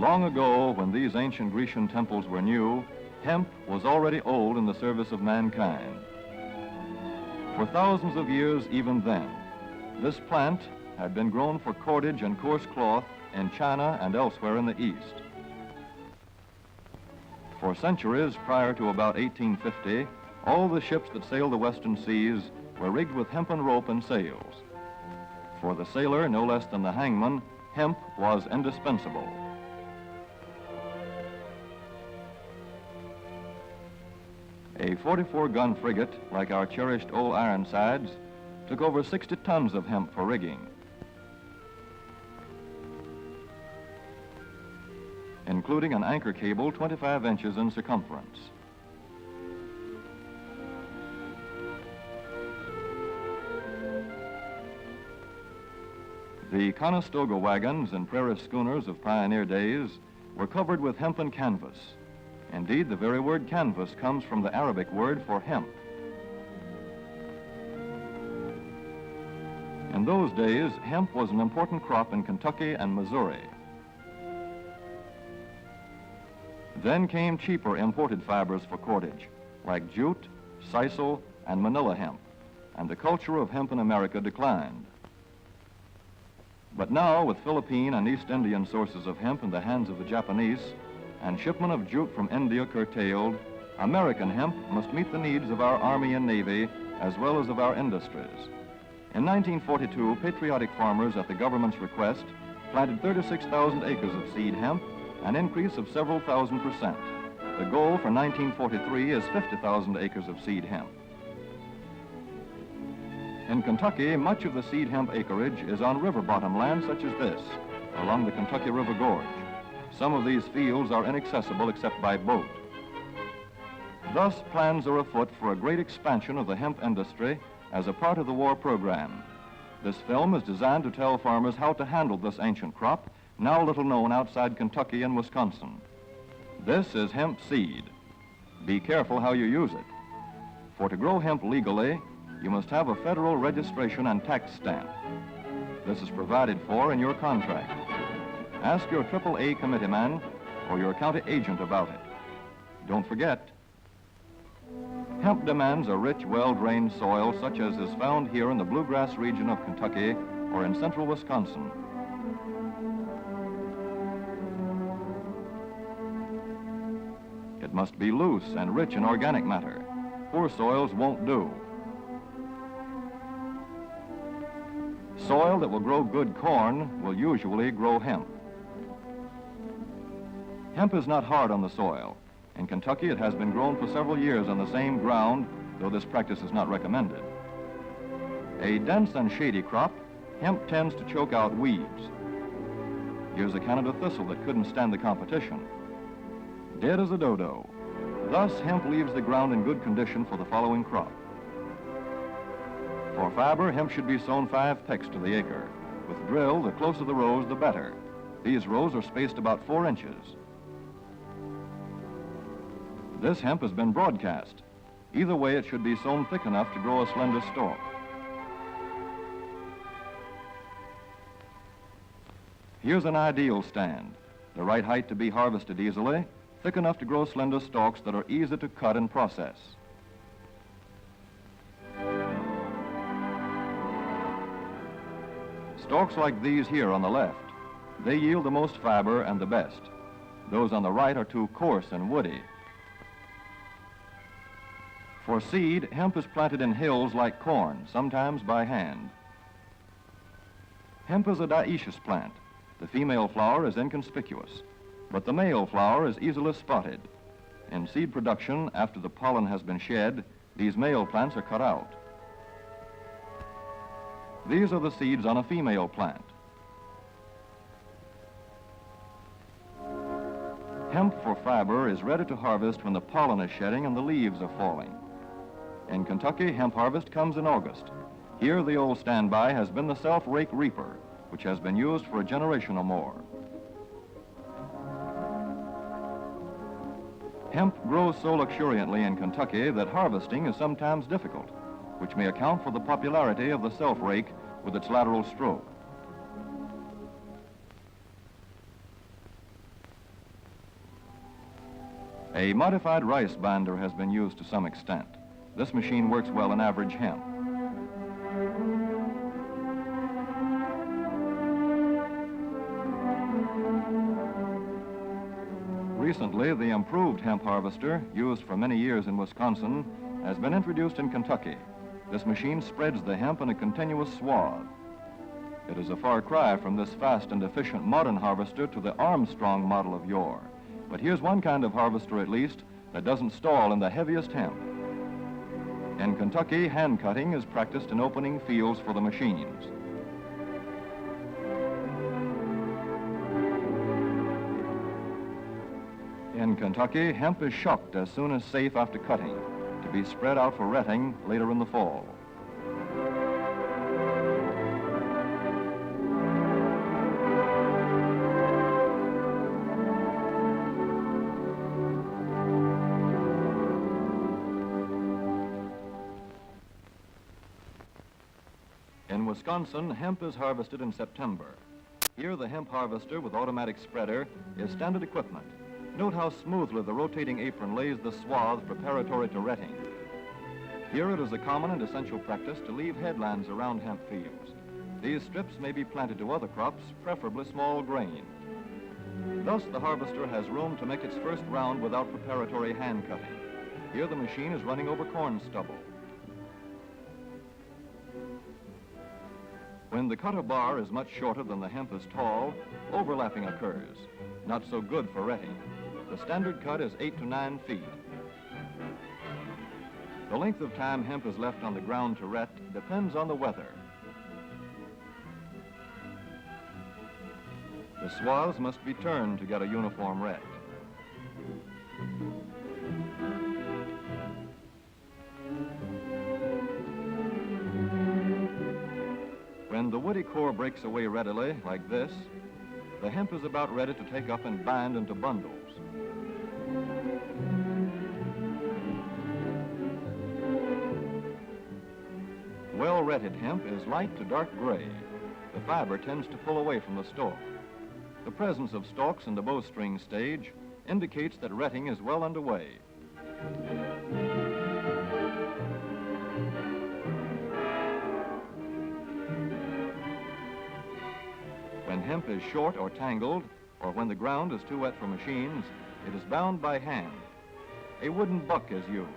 Long ago, when these ancient Grecian temples were new, hemp was already old in the service of mankind. For thousands of years even then, this plant had been grown for cordage and coarse cloth in China and elsewhere in the East. For centuries prior to about 1850, all the ships that sailed the western seas were rigged with hempen rope and sails. For the sailor, no less than the hangman, hemp was indispensable. A 44-gun frigate, like our cherished old Ironsides, took over 60 tons of hemp for rigging. Including an anchor cable 25 inches in circumference. The Conestoga wagons and prairie schooners of pioneer days were covered with hempen canvas. Indeed, the very word canvas comes from the Arabic word for hemp. In those days, hemp was an important crop in Kentucky and Missouri. Then came cheaper imported fibers for cordage, like jute, sisal, and manila hemp, and the culture of hemp in America declined. But now, with Philippine and East Indian sources of hemp in the hands of the Japanese, and shipment of jute from India curtailed, American hemp must meet the needs of our Army and Navy as well as of our industries. In 1942, patriotic farmers at the government's request planted 36,000 acres of seed hemp, an increase of several thousand %. The goal for 1943 is 50,000 acres of seed hemp. In Kentucky, much of the seed hemp acreage is on river bottom land such as this, along the Kentucky River Gorge. Some of these fields are inaccessible except by boat. Thus, plans are afoot for a great expansion of the hemp industry as a part of the war program. This film is designed to tell farmers how to handle this ancient crop, now little known outside Kentucky and Wisconsin. This is hemp seed. Be careful how you use it. For to grow hemp legally, you must have a federal registration and tax stamp. This is provided for in your contract. Ask your AAA committeeman or your county agent about it. Don't forget, hemp demands a rich, well-drained soil such as is found here in the bluegrass region of Kentucky or in central Wisconsin. It must be loose and rich in organic matter. Poor soils won't do. Soil that will grow good corn will usually grow hemp. Hemp is not hard on the soil. In Kentucky, it has been grown for several years on the same ground, though this practice is not recommended. A dense and shady crop, hemp tends to choke out weeds. Here's a Canada thistle that couldn't stand the competition. Dead as a dodo. Thus, hemp leaves the ground in good condition for the following crop. For fiber, hemp should be sown 5 pecks to the acre. With drill, the closer the rows, the better. These rows are spaced about 4 inches. This hemp has been broadcast. Either way, it should be sown thick enough to grow a slender stalk. Here's an ideal stand. The right height to be harvested easily, thick enough to grow slender stalks that are easy to cut and process. Stalks like these here on the left, they yield the most fiber and the best. Those on the right are too coarse and woody. For seed, hemp is planted in hills like corn, sometimes by hand. Hemp is a dioecious plant. The female flower is inconspicuous, but the male flower is easily spotted. In seed production, after the pollen has been shed, these male plants are cut out. These are the seeds on a female plant. Hemp for fiber is ready to harvest when the pollen is shedding and the leaves are falling. In Kentucky, hemp harvest comes in August. Here, the old standby has been the self-rake reaper, which has been used for a generation or more. Hemp grows so luxuriantly in Kentucky that harvesting is sometimes difficult, which may account for the popularity of the self-rake with its lateral stroke. A modified rice binder has been used to some extent. This machine works well in average hemp. Recently, the improved hemp harvester, used for many years in Wisconsin, has been introduced in Kentucky. This machine spreads the hemp in a continuous swath. It is a far cry from this fast and efficient modern harvester to the Armstrong model of yore. But here's one kind of harvester, at least, that doesn't stall in the heaviest hemp. In Kentucky, hand cutting is practiced in opening fields for the machines. In Kentucky, hemp is shucked as soon as safe after cutting, to be spread out for retting later in the fall. In Wisconsin, hemp is harvested in September. Here, the hemp harvester with automatic spreader is standard equipment. Note how smoothly the rotating apron lays the swath preparatory to retting. Here it is a common and essential practice to leave headlands around hemp fields. These strips may be planted to other crops, preferably small grain. Thus, the harvester has room to make its first round without preparatory hand cutting. Here the machine is running over corn stubble. When the cutter bar is much shorter than the hemp is tall, overlapping occurs. Not so good for retting. The standard cut is 8 to 9 feet. The length of time hemp is left on the ground to ret depends on the weather. The swaths must be turned to get a uniform ret. When the woody core breaks away readily, like this, the hemp is about ready to take up and bind into bundles. Well-retted hemp is light to dark gray. The fiber tends to pull away from the stalk. The presence of stalks in the bowstring stage indicates that retting is well underway. When hemp is short or tangled, or when the ground is too wet for machines, it is bound by hand. A wooden buck is used.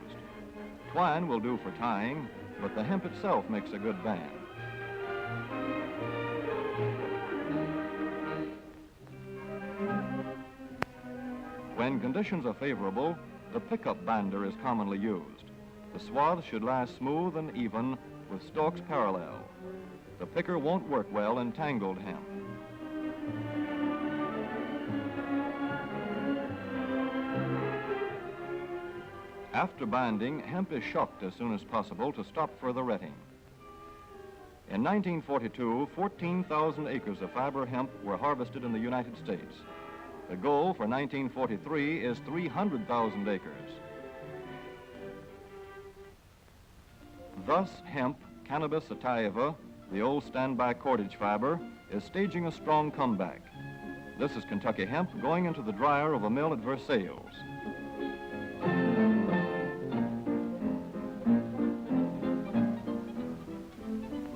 Twine will do for tying, but the hemp itself makes a good band. When conditions are favorable, the pickup binder is commonly used. The swath should lie smooth and even with stalks parallel. The picker won't work well in tangled hemp. After binding, hemp is shucked as soon as possible to stop further retting. In 1942, 14,000 acres of fiber hemp were harvested in the United States. The goal for 1943 is 300,000 acres. Thus, hemp, Cannabis sativa, the old standby cordage fiber, is staging a strong comeback. This is Kentucky hemp going into the dryer of a mill at Versailles.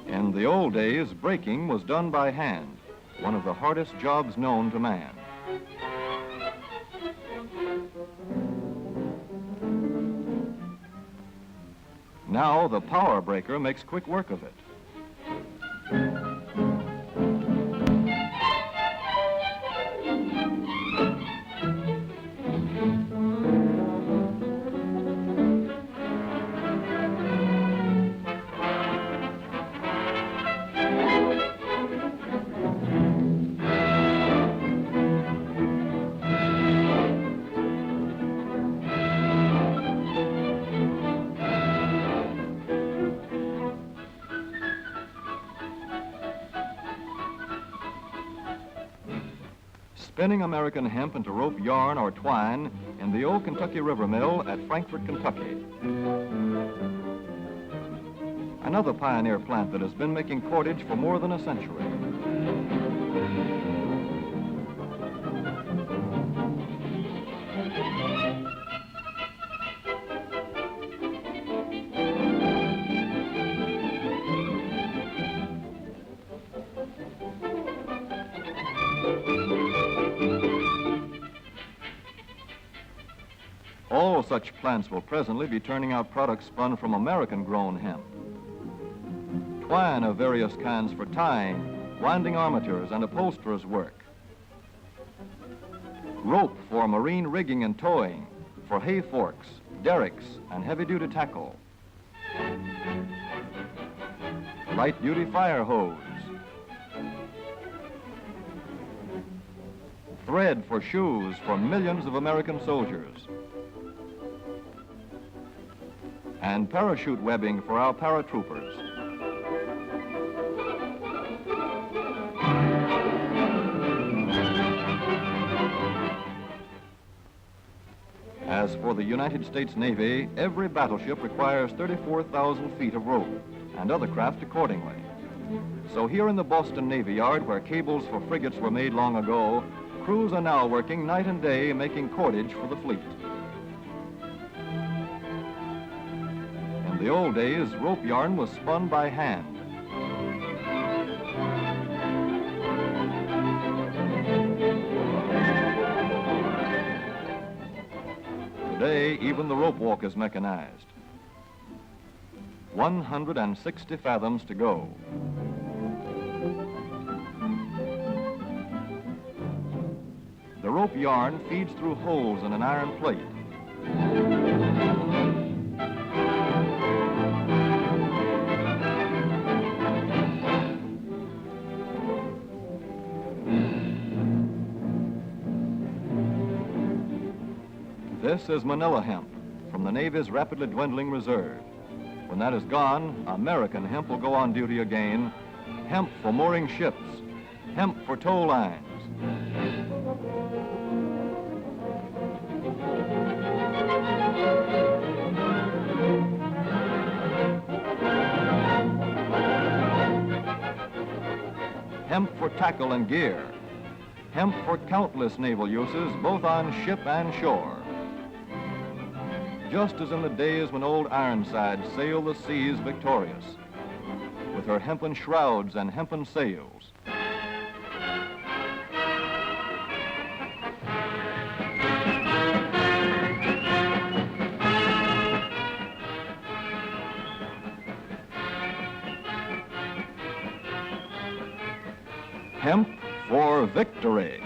In the old days, breaking was done by hand, one of the hardest jobs known to man. Now the power breaker makes quick work of it. Spinning American hemp into rope yarn or twine in the old Kentucky River Mill at Frankfort, Kentucky. Another pioneer plant that has been making cordage for more than a century. such plants will presently be turning out products spun from American-grown hemp. Twine of various kinds for tying, winding armatures, and upholsterers' work. Rope for marine rigging and towing, for hay forks, derricks, and heavy-duty tackle. Light-duty fire hose. Thread for shoes for millions of American soldiers. And parachute webbing for our paratroopers. As for the United States Navy, every battleship requires 34,000 feet of rope, and other craft accordingly. So here in the Boston Navy Yard, where cables for frigates were made long ago, crews are now working night and day making cordage for the fleet. In the old days, rope yarn was spun by hand. Today, even the rope walk is mechanized. 160 fathoms to go. The rope yarn feeds through holes in an iron plate. This is Manila hemp from the Navy's rapidly dwindling reserve. When that is gone, American hemp will go on duty again. Hemp for mooring ships, hemp for tow lines. Hemp for tackle and gear. Hemp for countless naval uses, both on ship and shore. Just as in the days when old Ironside sailed the seas victorious, with her hempen shrouds and hempen sails. Hemp for victory.